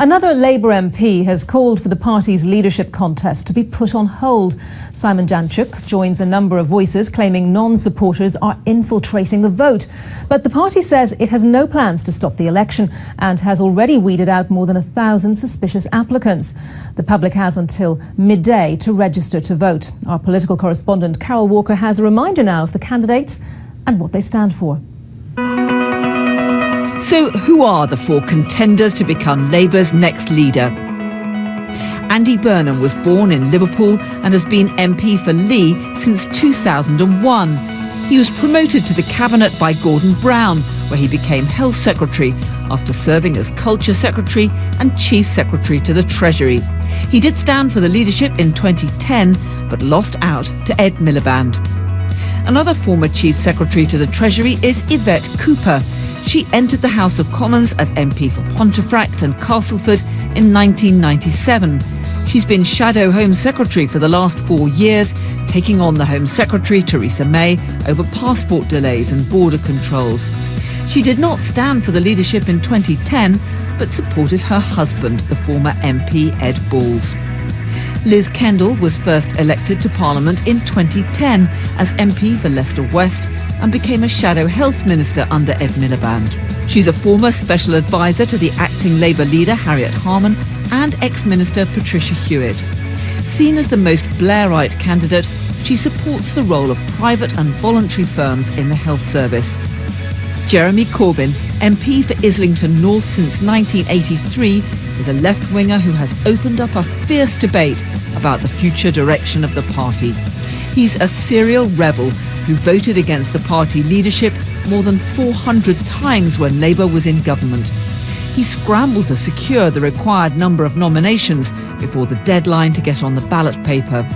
Another Labour MP has called for the party's leadership contest to be put on hold. Simon Janchuk joins a number of voices claiming non-supporters are infiltrating the vote. But the party says it has no plans to stop the election and has already weeded out more than 1,000 suspicious applicants. The public has until midday to register to vote. Our political correspondent Carol Walker has a reminder now of the candidates and what they stand for. So who are the 4 contenders to become Labour's next leader? Andy Burnham was born in Liverpool and has been MP for Lee since 2001. He was promoted to the cabinet by Gordon Brown, where he became Health Secretary after serving as Culture Secretary and Chief Secretary to the Treasury. He did stand for the leadership in 2010, but lost out to Ed Miliband. Another former Chief Secretary to the Treasury is Yvette Cooper. She entered the House of Commons as MP for Pontefract and Castleford in 1997. She's been Shadow Home Secretary for the last 4 years, taking on the Home Secretary, Theresa May, over passport delays and border controls. She did not stand for the leadership in 2010, but supported her husband, the former MP Ed Balls. Liz Kendall was first elected to Parliament in 2010 as MP for Leicester West and became a Shadow Health Minister under Ed Miliband. She's a former special advisor to the acting Labour leader Harriet Harman and ex-minister Patricia Hewitt. Seen as the most Blairite candidate, she supports the role of private and voluntary firms in the health service. Jeremy Corbyn, MP for Islington North since 1983, is a left-winger who has opened up a fierce debate about the future direction of the party. He's a serial rebel who voted against the party leadership more than 400 times when Labour was in government. He scrambled to secure the required number of nominations before the deadline to get on the ballot paper.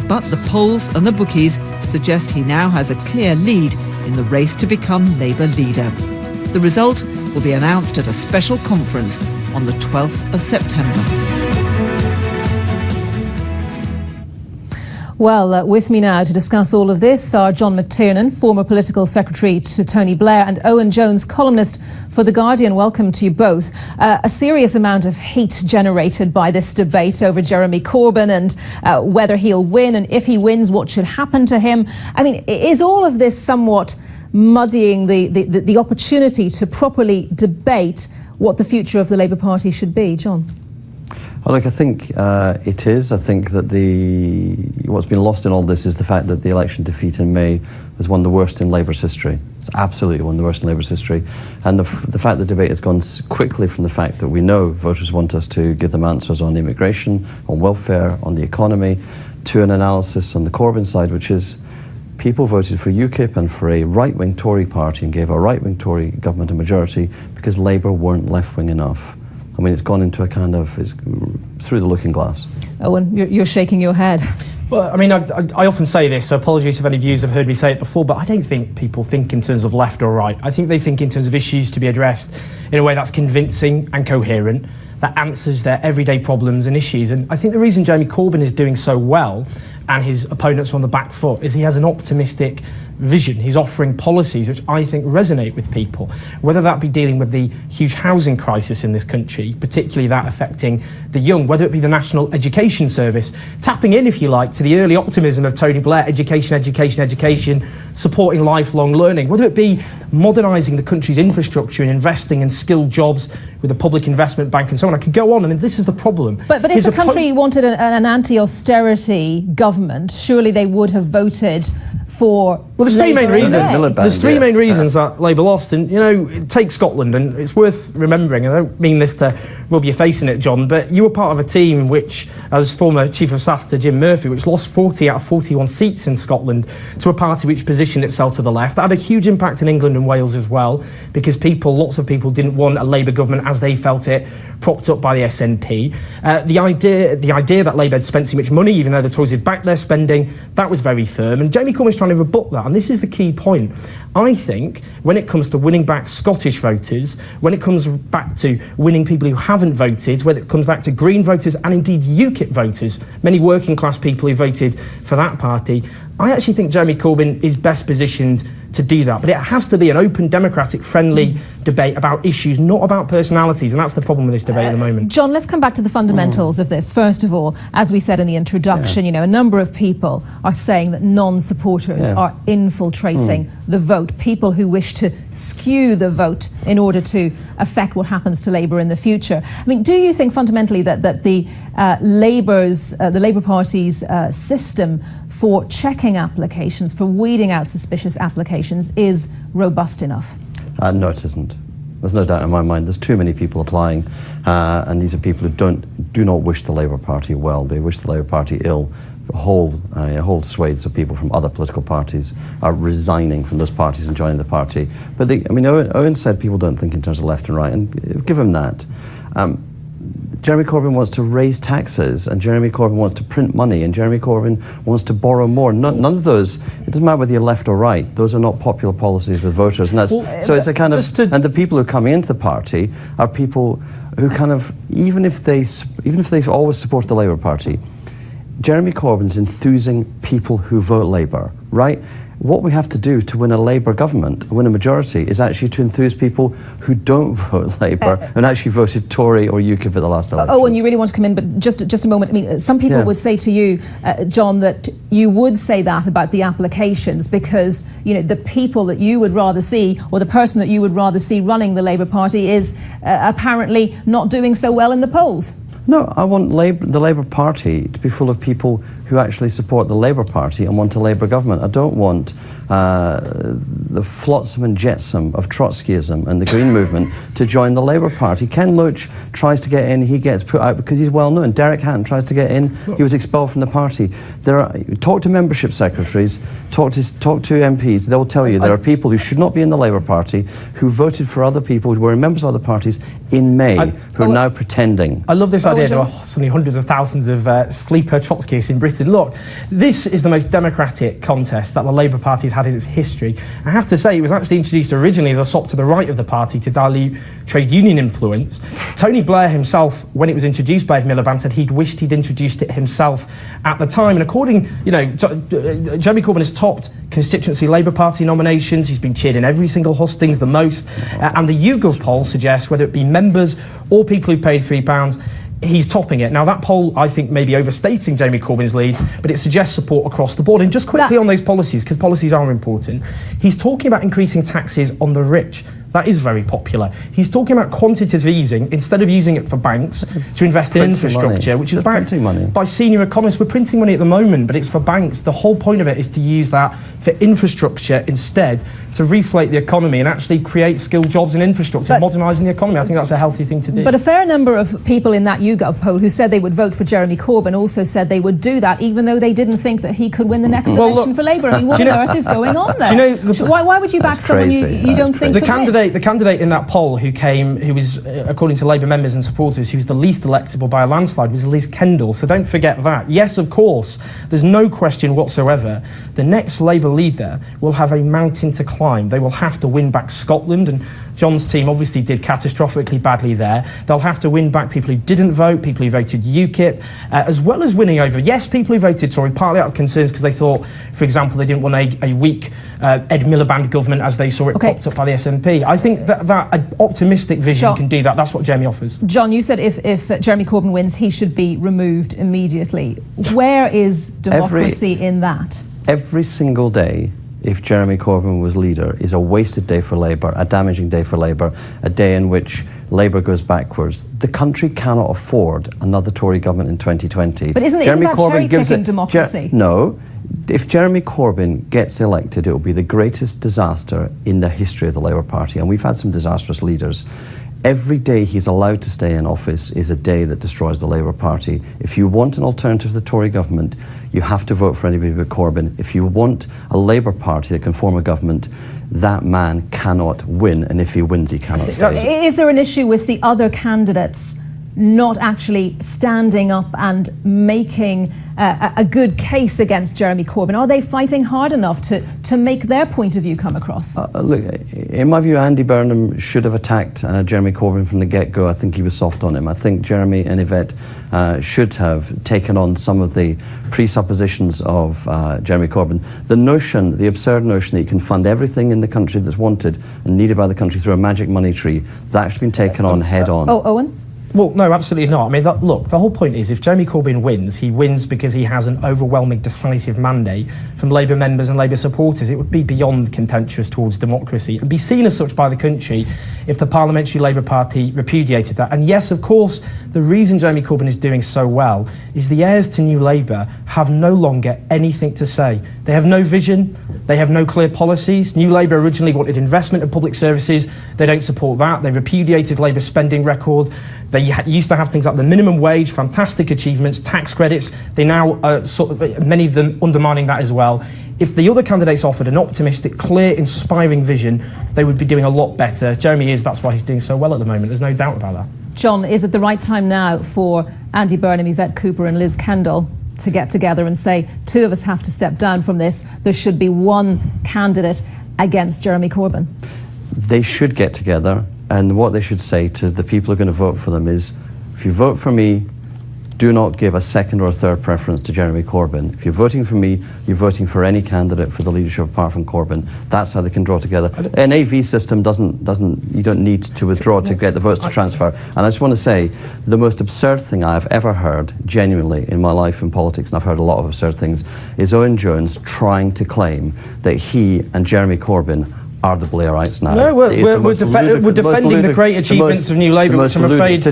But the polls and the bookies suggest he now has a clear lead in the race to become Labour leader. The result will be announced at a special conference on the 12th of September. Well, with me now to discuss all of this are John McTernan, former political secretary to Tony Blair, and Owen Jones, columnist for The Guardian. Welcome to you both. A serious amount of hate generated by this debate over Jeremy Corbyn and whether he'll win, and if he wins, what should happen to him. I mean, is all of this somewhat muddying the opportunity to properly debate what the future of the Labour Party should be? John? Well, look, I think it is. I think that what's been lost in all this is the fact that the election defeat in May was one of the worst in Labour's history. It's absolutely one of the worst in Labour's history. And the fact the debate has gone quickly from the fact that we know voters want us to give them answers on immigration, on welfare, on the economy, to an analysis on the Corbyn side, which is people voted for UKIP and for a right-wing Tory party and gave a right-wing Tory government a majority because Labour weren't left-wing enough. I mean, it's gone into a kind of, it's through the looking glass. Owen, you're shaking your head. Well, I mean, I often say this, so apologies if any viewers have heard me say it before, but I don't think people think in terms of left or right. I think they think in terms of issues to be addressed in a way that's convincing and coherent, that answers their everyday problems and issues. And I think the reason Jeremy Corbyn is doing so well and his opponents are on the back foot is he has an optimistic vision. He's offering policies which I think resonate with people, whether that be dealing with the huge housing crisis in this country, particularly that affecting the young, whether it be the National Education Service, tapping in, if you like, to the early optimism of Tony Blair, education, supporting lifelong learning, whether it be modernising the country's infrastructure and investing in skilled jobs with the Public Investment Bank and so on. I could go on, and this is the problem. But if the country wanted an anti-austerity government, surely they would have voted for... Well, there's three main reasons that Labour lost. And, you know, take Scotland, and it's worth remembering, and I don't mean this to rub your face in it, John, but you were part of a team which, as former Chief of Staff to Jim Murphy, which lost 40 out of 41 seats in Scotland to a party which positioned itself to the left. That had a huge impact in England and Wales as well, because lots of people didn't want a Labour government as they felt it, propped up by the SNP. The idea that Labour had spent too much money, even though the Tories had backed their spending, that was very firm. And Jeremy Corbyn's trying to rebut that. And this is the key point. I think when it comes to winning back Scottish voters, when it comes back to winning people who haven't voted, whether it comes back to Green voters and indeed UKIP voters, many working class people who voted for that party, I actually think Jeremy Corbyn is best positioned to do that. But it has to be an open, democratic, friendly debate about issues, not about personalities, and that's the problem with this debate at the moment. John, let's come back to the fundamentals of this. First of all, as we said in the introduction, you know, a number of people are saying that non-supporters are infiltrating the vote, people who wish to skew the vote in order to affect what happens to Labour in the future. I mean, do you think fundamentally that the Labour Party's system for checking applications, for weeding out suspicious applications, is robust enough? No, it isn't. There's no doubt in my mind. There's too many people applying, and these are people who do not wish the Labour Party well. They wish the Labour Party ill. Whole swathes of people from other political parties are resigning from those parties and joining the party. But I mean, Owen said people don't think in terms of left and right, and give him that. Jeremy Corbyn wants to raise taxes, and Jeremy Corbyn wants to print money, and Jeremy Corbyn wants to borrow more. None of those, it doesn't matter whether you're left or right, those are not popular policies with voters. And that's, so it's a kind of, and the people who are coming into the party are people who kind of, even if they've always supported the Labour Party, Jeremy Corbyn's enthusing people who vote Labour, right? What we have to do to win a Labour government, win a majority, is actually to enthuse people who don't vote Labour and actually voted Tory or UKIP at the last election. Oh, and you really want to come in, but just a moment. I mean, some people would say to you, John, that you would say that about the applications because, you know, the people that you would rather see, or the person that you would rather see running the Labour Party is apparently not doing so well in the polls. No, I want the Labour Party to be full of people who actually support the Labour Party and want a Labour government. I don't want the flotsam and jetsam of Trotskyism and the Green Movement to join the Labour Party. Ken Loach tries to get in, he gets put out because he's well known. Derek Hatton tries to get in, he was expelled from the party. Talk to membership secretaries, talk to MPs, they'll tell you there are people who should not be in the Labour Party who voted for other people who were members of other parties in May who are now pretending. I love this idea. There are suddenly hundreds of thousands of sleeper Trotskyists in Britain. Look, this is the most democratic contest that the Labour Party has had in its history. I have to say, it was actually introduced originally as a sop to the right of the party to dilute trade union influence. Tony Blair himself, when it was introduced by Ed Miliband, said he'd wished he'd introduced it himself at the time. And according, you know, Jeremy Corbyn has topped constituency Labour Party nominations. He's been cheered in every single hustings the most. And the YouGov poll suggests, whether it be members or people who've paid £3, he's topping it. Now, that poll, I think, may be overstating Jeremy Corbyn's lead, but it suggests support across the board. And just quickly on those policies, because policies are important, he's talking about increasing taxes on the rich. That is very popular. He's talking about quantitative easing instead of using it for banks to invest in infrastructure, which is backed by senior economists. We're printing money at the moment, but it's for banks. The whole point of it is to use that for infrastructure instead, to reflate the economy and actually create skilled jobs in infrastructure, modernising the economy. I think that's a healthy thing to do. But a fair number of people in that YouGov poll who said they would vote for Jeremy Corbyn also said they would do that even though they didn't think that he could win the next election for Labour. I mean, what on earth is going on there? Do you know, why would you back someone you don't think could win? The candidate in that poll who was, according to Labour members and supporters, who was the least electable by a landslide was Liz Kendall. So don't forget that. Yes, of course, there's no question whatsoever. The next Labour leader will have a mountain to climb. They will have to win back Scotland, and John's team obviously did catastrophically badly there. They'll have to win back people who didn't vote, people who voted UKIP, as well as winning over, yes, people who voted Tory, partly out of concerns because they thought, for example, they didn't want a weak Ed Miliband government as they saw it propped up by the SNP. I think that optimistic vision can do that. That's what Jeremy offers. John, you said if Jeremy Corbyn wins, he should be removed immediately. Where is democracy in that? Every single day, if Jeremy Corbyn was leader, is a wasted day for Labour, a damaging day for Labour, a day in which Labour goes backwards. The country cannot afford another Tory government in 2020. But isn't that cherry-picking democracy? No. If Jeremy Corbyn gets elected, it will be the greatest disaster in the history of the Labour Party, and we've had some disastrous leaders. Every day he's allowed to stay in office is a day that destroys the Labour Party. If you want an alternative to the Tory government, you have to vote for anybody but Corbyn. If you want a Labour Party that can form a government, that man cannot win, and if he wins, he cannot stay. Is there an issue with the other candidates not actually standing up and making a good case against Jeremy Corbyn? Are they fighting hard enough to make their point of view come across? Look, in my view, Andy Burnham should have attacked Jeremy Corbyn from the get-go. I think he was soft on him. I think Jeremy and Yvette should have taken on some of the presuppositions of Jeremy Corbyn. The notion, the absurd notion that you can fund everything in the country that's wanted and needed by the country through a magic money tree, that's been taken on head-on. Oh, Owen? Well, no, absolutely not. I mean, look, the whole point is if Jeremy Corbyn wins, he wins because he has an overwhelming, decisive mandate from Labour members and Labour supporters. It would be beyond contentious towards democracy and be seen as such by the country if the Parliamentary Labour Party repudiated that. And yes, of course, the reason Jeremy Corbyn is doing so well is the heirs to New Labour have no longer anything to say. They have no vision, they have no clear policies. New Labour originally wanted investment in public services. They don't support that. They repudiated Labour's spending record. They used to have things like the minimum wage, fantastic achievements, tax credits. They now, many of them undermining that as well. If the other candidates offered an optimistic, clear, inspiring vision, they would be doing a lot better. Jeremy is, that's why he's doing so well at the moment. There's no doubt about that. John, is it the right time now for Andy Burnham, Yvette Cooper and Liz Kendall to get together and say, two of us have to step down from this, there should be one candidate against Jeremy Corbyn? They should get together, and what they should say to the people who are going to vote for them is, if you vote for me, do not give a second or a third preference to Jeremy Corbyn. If you're voting for me, you're voting for any candidate for the leadership apart from Corbyn. That's how they can draw together. An AV system you don't need to withdraw to get the votes to transfer. And I just want to say, the most absurd thing I've ever heard, genuinely, in my life in politics, and I've heard a lot of absurd things, is Owen Jones trying to claim that he and Jeremy Corbyn are the Blairites now. No, we're defending the great achievements of New Labour, which I'm afraid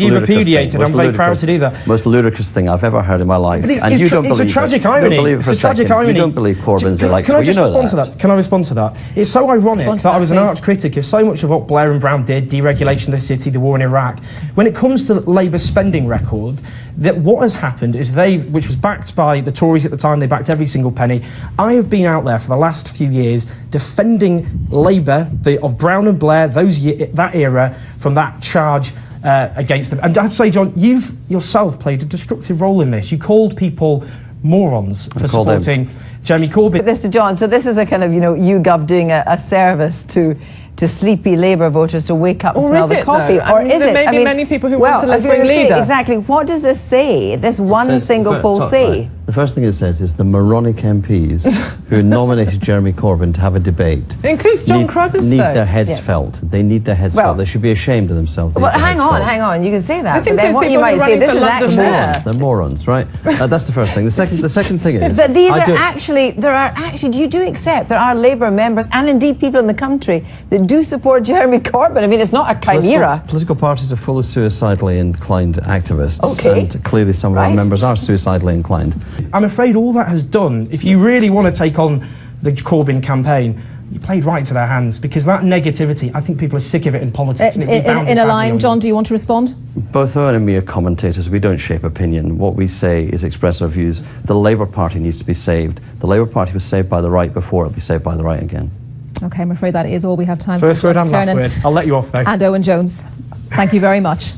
you repudiated. I'm very proud to do that. Most ludicrous thing I've ever heard in my life. And you don't believe it. It's a tragic irony. It's a tragic irony. You don't believe Corbyn's elected. Can I just respond to that? Can I respond to that? It's so ironic that I was an arch critic of so much of what Blair and Brown did, deregulation of the city, the war in Iraq. When it comes to Labour's spending record, that what has happened is which was backed by the Tories at the time, they backed every single penny. I have been out there for the last few years defending Labour, of Brown and Blair, that era, from that charge against them. And I have to say, John, you've yourself played a destructive role in this. You called people morons for supporting Jeremy Corbyn. This to John, so this is a kind of, YouGov doing a service to sleepy Labour voters to wake up and smell the coffee. Or is it? There may be many people who want a left-wing leader. Exactly. What does this say? This one single poll say? The first thing it says is the moronic MPs who nominated Jeremy Corbyn to have a debate. It includes John Cruddas, need their heads felt. They need their heads felt. They should be ashamed of themselves. Well, hang on. You can say that. But then what you might say, this is actually morons. They're morons, right? That's the first thing. The second thing is. But these there are actually. You do accept there are Labour members and indeed people in the country that do support Jeremy Corbyn. I mean, it's not a chimera. Political parties are full of suicidally inclined activists. Okay. And clearly some of our members are suicidally inclined. I'm afraid all that has done, if you really want to take on the Corbyn campaign, you played right to their hands, because that negativity, I think people are sick of it in politics. In a line, John, do you want to respond? Both Owen and me are commentators. We don't shape opinion. What we say is express our views. The Labour Party needs to be saved. The Labour Party was saved by the right before, it'll be saved by the right again. OK, I'm afraid that is all we have time for. First word and last word. I'll let you off, though. And Owen Jones, thank you very much.